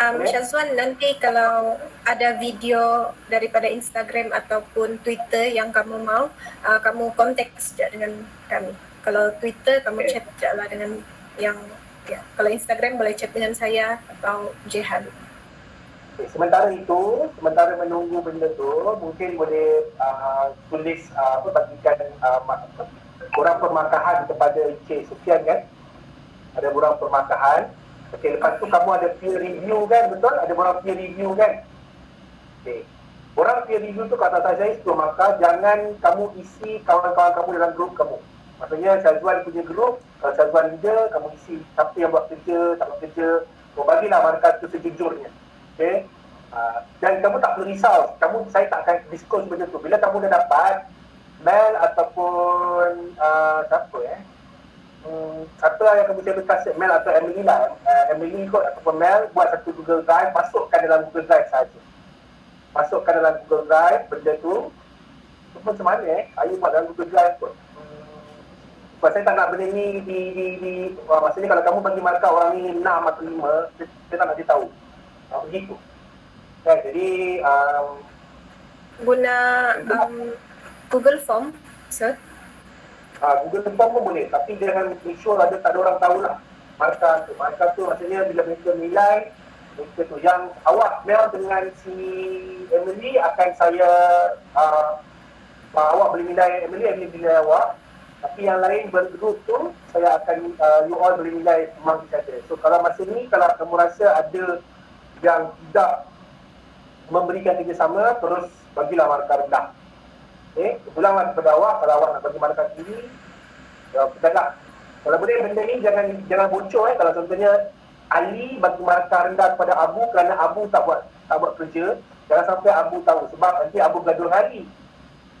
Syazwan, nanti kalau ada video daripada Instagram ataupun Twitter yang kamu mau, kamu kontak saja dengan kami. Kalau Twitter, kamu chat je lah dengan yang, ya. Kalau Instagram boleh chat dengan saya atau Jehan. Okay, sementara menunggu benda tu, mungkin boleh tulis bagikan borang permakahan kepada Encik Sufian kan. Ada borang permakahan. Okey, lepas tu kamu ada peer review kan, betul? Ada borang peer review kan? Okey. Borang peer review tu kata saya sebelum maka jangan kamu isi kawan-kawan kamu dalam grup kamu. Maksudnya Syazwan punya grup, kalau Syazwan leader, kamu isi siapa yang buat kerja, tak buat kerja. Kau bagilah markah tu sejujurnya. Okey. Dan kamu tak perlu risau. Saya tak akan disclose benda tu. Bila kamu dah dapat Mel ataupun siapa siapa yang kamu saya kasih, Mel atau Emily lah. Emily kot ataupun Mel buat satu Google Drive, masukkan dalam Google Drive saja. Masukkan dalam Google Drive benda tu. Macam mana Ayu buat dalam Google Drive kot. Sebab saya tak nak benda ni maksudnya kalau kamu bagi markah orang ni 6 atau 5, saya tak nak dia tahu. Begitu. Jadi guna Google Form, sir. Google Form pun boleh, tapi jangan make sure tak ada orang tahulah markah tu. Markah tu maksudnya bila mereka nilai, mereka tu yang awak Mel dengan si Emily akan saya awak boleh nilai Emily nilai awak, tapi yang lain bergroup tu saya akan you all boleh nilai among each other. So kalau masa ni kalau kamu rasa ada yang tidak memberikan kerjasama, terus bagilah markah rendah. Ulanglah kepada awak, kalau awak nak bagi markah tinggi, pedanglah. Kalau boleh benda ni jangan bocor. Kalau contohnya Ali bagi markah rendah kepada Abu kerana Abu tak buat kerja, jangan sampai Abu tahu sebab nanti Abu gaduh hari.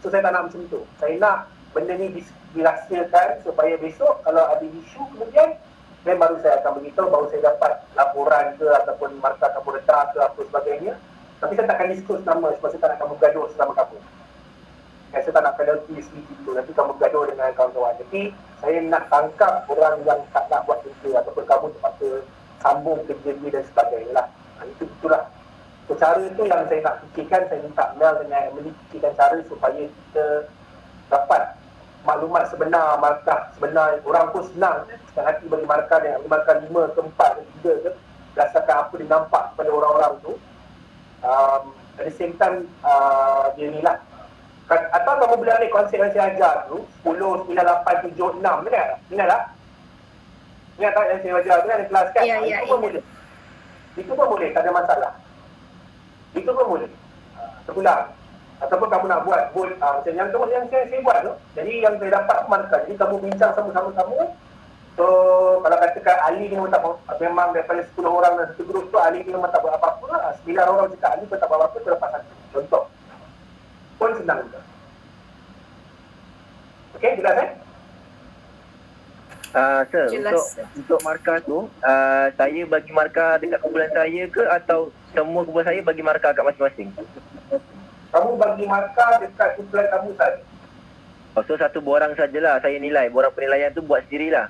So saya tak nak macam tu. Saya nak benda ni dirahsiakan supaya besok kalau ada isu kemudian, then baru saya akan beritahu, baru saya dapat laporan ke ataupun markah kamu rendah ke apa sebagainya. Tapi saya tak akan disclose nama sebab saya tak nak kamu gaduh sesama kamu. Saya tak nak penalty gitu, nanti kamu gaduh dengan kawan-kawan. Jadi saya nak tangkap orang yang tak nak buat kerja ataupun kamu terpaksa sambung kerja dia dan sebagainya lah. Itulah. So, cara itu yang saya nak fikirkan, saya minta Mel dengan Emily fikirkan cara supaya kita dapat maklumat sebenar, markah sebenar. Orang pun senang senang hati bagi markah dengan markah 5 ke 4 ke 3 ke, berdasarkan apa dia nampak kepada orang-orang tu. At the same time, dia ni lah. Atau kamu boleh ambil konsep yang saya ajar tu 10, 9, 8, 7, 6. Ingat tak? Ingat tak yang saya ajar tu kan, ada kelas kan? Itu pun boleh. Itu pun boleh, tak ada masalah. Itu pun boleh. Terulang. Ataupun kamu nak buat macam yang saya buat tu. Jadi yang saya dapat markah. Jadi kamu bincang sama-sama kamu. So kalau katakan Ali ni memang daripada 10 orang dalam satu grup tu, Ali ni memang tak buat apa-apa lah. 9 orang cakap Ali pun tak buat apa-apa, terlepas satu. Contoh. Pun senang juga. Okey, jelas Sir, untuk markah tu, saya bagi markah dekat kumpulan saya ke atau semua kumpulan saya bagi markah kat masing-masing. Kamu bagi markah dekat kumpulan kamu saja. So satu borang sajalah saya nilai. Borang penilaian tu buat sendirilah.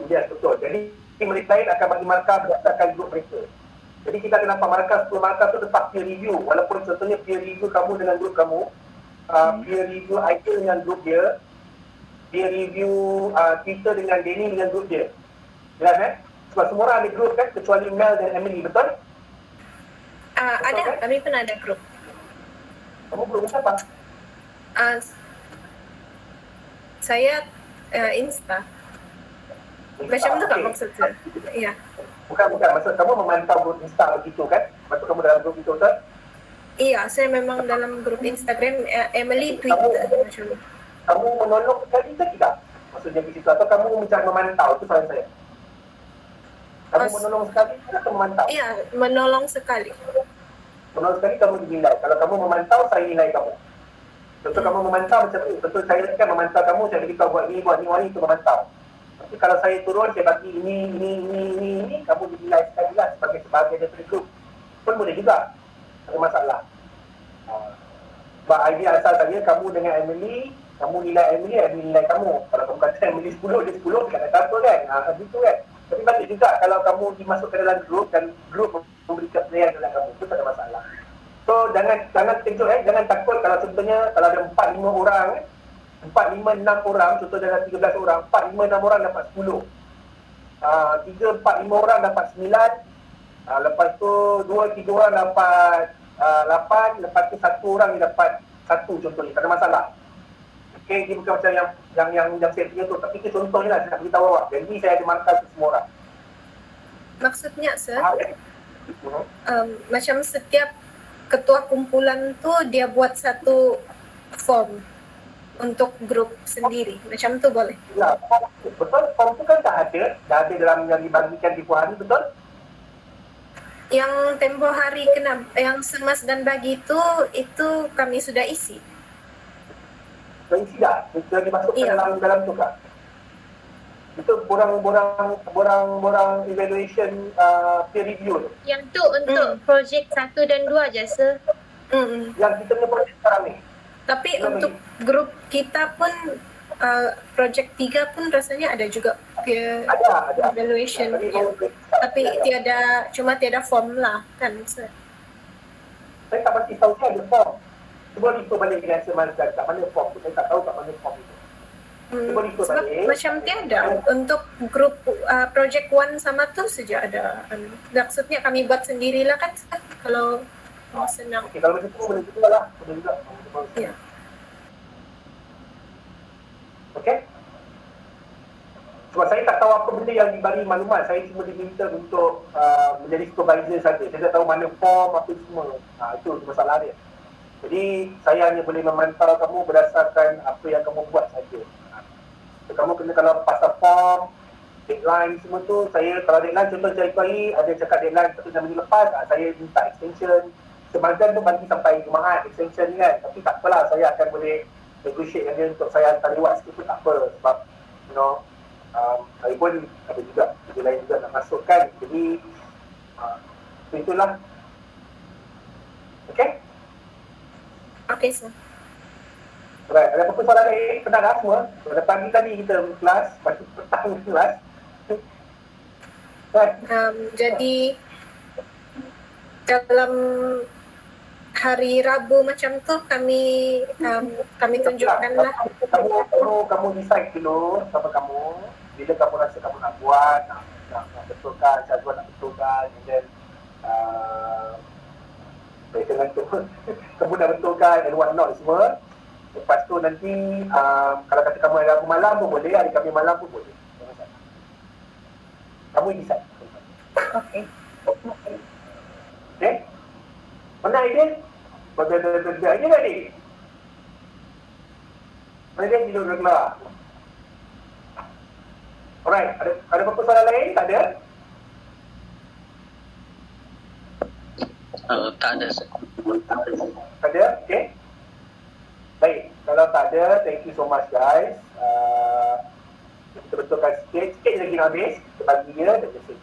Ya, betul. Jadi mereka lain akan bagi markah berdasarkan grup mereka. Jadi kita akan nampak markah 10 markah tu lepas peer review. Walaupun contohnya peer review kamu dengan grup kamu, peer review Aika dengan grup dia, peer review Twitter dengan Denny dengan grup dia. Jelas Sebab semua orang ada grup kan, kecuali Mel dan Emily, betul? Ada, kami pun ada grup. Kamu grup siapa? Saya Insta. Macam tu tak maksudnya? Ya. Bukan. Maksud kamu memantau grup Insta begitu kan? Maksud kamu dalam grup itu, betul? Iya, saya memang dalam grup Instagram, Emily Twitter macam ni. Kamu menolong sekali ke tidak? Maksudnya di situ. Atau kamu mencari memantau? Itu soalan saya. Kamu menolong sekali atau memantau? Iya, menolong sekali. Menolong sekali kamu dinilai. Kalau kamu memantau, saya nilai kamu. Contoh kamu memantau macam ni. Contoh saya kan memantau kamu, saya bagi kau buat ni, itu memantau. Tapi kalau saya turun, saya bagi ini, kamu dinilai sekali lah sebagai sebahagian daripada grup. Pun boleh juga. Ada masalah. Sebab idea asal saya, kamu dengan Emily, kamu nilai Emily nilai kamu. Kalau kamu kata Emily 10, dia 10, dia kata apa kan? Begitu kan? Tapi balik juga kalau kamu dimasukkan dalam grup dan grup memberikan penilaian dalam kamu, itu tak ada masalah. So jangan kejut jangan takut kalau contohnya kalau ada 4-5 orang 4-5-6 orang, contoh dalam 13 orang, 4-5-6 orang dapat 10. 3-4-5 orang dapat 9. Lepas tu 2-3 orang dapat 8, lepas tu 1 orang dia dapat 1 contohnya, tak ada masalah. Okay, dia bukan macam yang saya punya tu, tapi itu contohnya lah, saya nak beritahu awak. Jadi saya ada markah untuk semua orang. Maksudnya, sir, macam setiap ketua kumpulan tu dia buat satu form untuk grup sendiri. Macam tu boleh? Ya, betul. Form tu kan dah ada dalam yang dibagikan di hari, betul? Yang tempoh hari yang semas dan bagi itu kami sudah isi. Sudah isi dah? Sudah dimasukkan dalam tu kan? Itu borang evaluation peer review tu? Yang tu untuk projek 1 dan 2 je, sir. Yang kita punya projek sekarang ni? Tapi untuk grup kita pun projek 3 pun rasanya ada juga peer evaluation. Tapi tiada form lah kan, sir. Saya tak pasti tahu saya ada form. Cuba ikut balik dengan semasa kat mana form tu. Saya tak tahu kat mana form itu. Sebab macam tiada untuk grup project 1 sama tu saja ada. Maksudnya kami buat sendirilah kan, sir, kalau mau senang. Okay, kalau macam tu boleh juga lah. Boleh juga. Ya. Okay? Sebab saya tak tahu apa benda yang dibagi maklumat. Saya cuma diminta untuk menjadi supervisor saja. Saya tak tahu mana form, apa semua. Itu masalah dia. Jadi saya hanya boleh memantau kamu berdasarkan apa yang kamu buat saja. So, kamu kena kalau pasal form, deadline semua tu, saya kalau deadline contoh saya kali ada cakap deadline 1 minggu lepas, saya minta extension. Sebagian tu bagi sampai Jumaat extension ni kan. Tapi tak apalah, saya akan boleh negotiate dengan dia untuk saya hantar lewat sikit pun tak apa. Sebab saya pun ada juga dia lain juga nak masukkan. Jadi itulah. Okay? Okay, sir. Alright, ada apa-apa soalan lain? Penat dah semua? Pada pagi tadi kita kelas, lepas tu petang kelas. Jadi dalam hari Rabu macam tu kami tunjukkan lah. Kamu decide dulu sama kamu. Bila kamu rasa kamu nak buat, nak betulkan, jadual nak betulkan, and then dengan tu kamu dah betulkan and what not semua. Lepas tu nanti kalau kata kamu hari Rabu malam pun boleh, hari Khamis malam pun boleh. Kamu decide. Okay. Okay? Mana Aidil? Berbeza-beza je tadi. Mana dia tidur keluar? Alright, ada apa-apa soalan lain? Tak ada? Tak ada, sir. Tak ada? Okay. Baik, kalau tak ada, thank you so much guys. Kita betulkan sikit lagi nak habis. Kita bagi dia, dia bersih.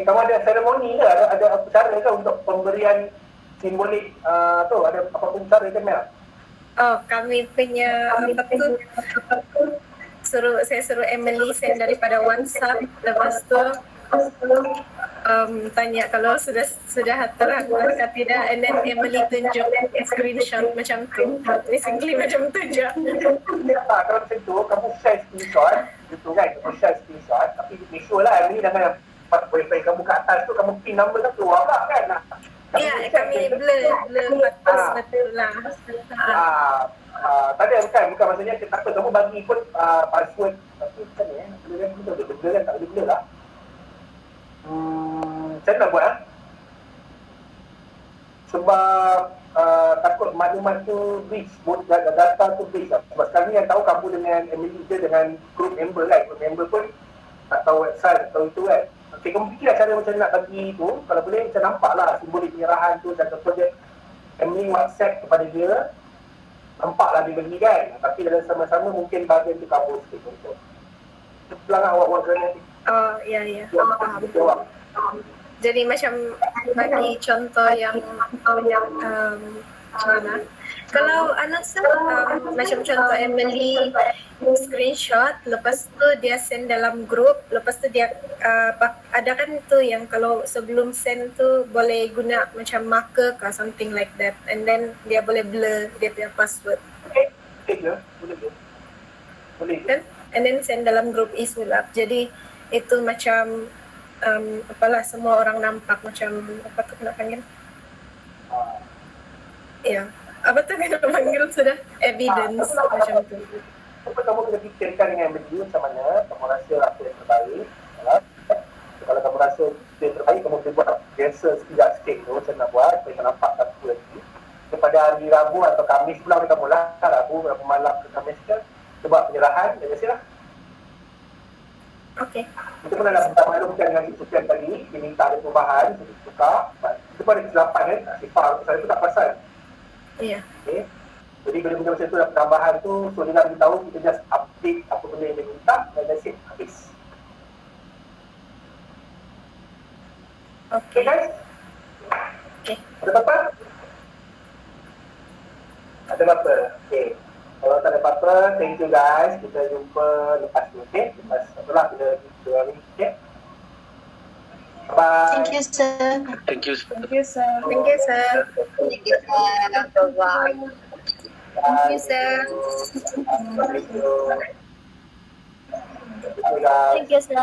Kamu ada seremoni ke? Ada cara ke untuk pemberian simbolik tu? Ada apa-apa cara ke Mel? Oh, kami punya apa tu? Saya suruh Emily send daripada WhatsApp. Lepas tu tanya kalau sudah terang atau tidak, and then Emily tunjuk screenshot macam tu. Basically macam tu je. Kalau macam tu, kamu share screenshot, gitu kan? Kamu share screenshot, tapi make sure lah Emily jangan wifi kamu kat atas tu, kamu pin number tu keluar lah kan? Ya, kami blur batas betul lah. Tak ada, bukan maksudnya tak apa, kamu bagi pun password, tapi macam ni betul kan, tak boleh blur lah. Saya nak buat sebab takut maklumat tu breach, data tu breach lah. Sebab sekarang ni yang tahu kamu dengan Emily je dengan group member kan, group member pun tak tahu website, tak tahu itu kan. Okay, kamu fikirlah cara macam nak bagi tu, kalau boleh macam nampak lah simbolik penyerahan tu, macam contoh dia Emily WhatsApp kepada dia, nampaklah dia bagi kan, tapi dalam sama-sama mungkin bahagian tu kabur sikit contoh. Pelanggan awak kerana Oh, ya. Faham. Jadi macam bagi contoh yang mana? Kalau Anasa macam contoh Emily screenshot, lepas tu dia send dalam grup, lepas tu dia ada kan tu yang kalau sebelum send tu boleh guna macam marker ke something like that, and then dia boleh blur dia punya password. Boleh. Kan? And then send dalam grup Isulap. Jadi itu macam apalah semua orang nampak macam apa tu nak panggil? Ya. Apa tu kena panggil sudah? Evidence macam tu. Apa kamu kena fikirkan dengan benda macam mana, kamu rasa apa yang terbaik. Kalau kamu rasa yang terbaik, kamu boleh buat biasa sikit tu macam nak buat, supaya tak nampak satu lagi. Daripada hari Rabu atau Khamis pula kamu lah, Rabu malam ke Khamis ke, kita buat penyerahan, dan biasalah. Okey. Kita pernah nak minta maklum dengan Sufian tadi, dia minta ada perubahan, kita tukar. Kita pun ada kesilapan kan, Sifar pasal itu tak pasal. Iya. Okay. Jadi benda-benda macam tu, penambahan tu, so dia nak beritahu, kita just update apa benda yang dia minta, dan that's it, habis. Okay guys? Okay. Ada apa-apa? Ada apa-apa? Okay. Kalau tak ada apa-apa, thank you guys. Kita jumpa lepas ni, okay? Lepas itulah kita hari ni, okay? Bye. Thank you, sir. Thank you. Thank you, sir. Thank you, sir. Thank you, sir. Bye. Thank you, sir. Thank you guys. Thank you, sir.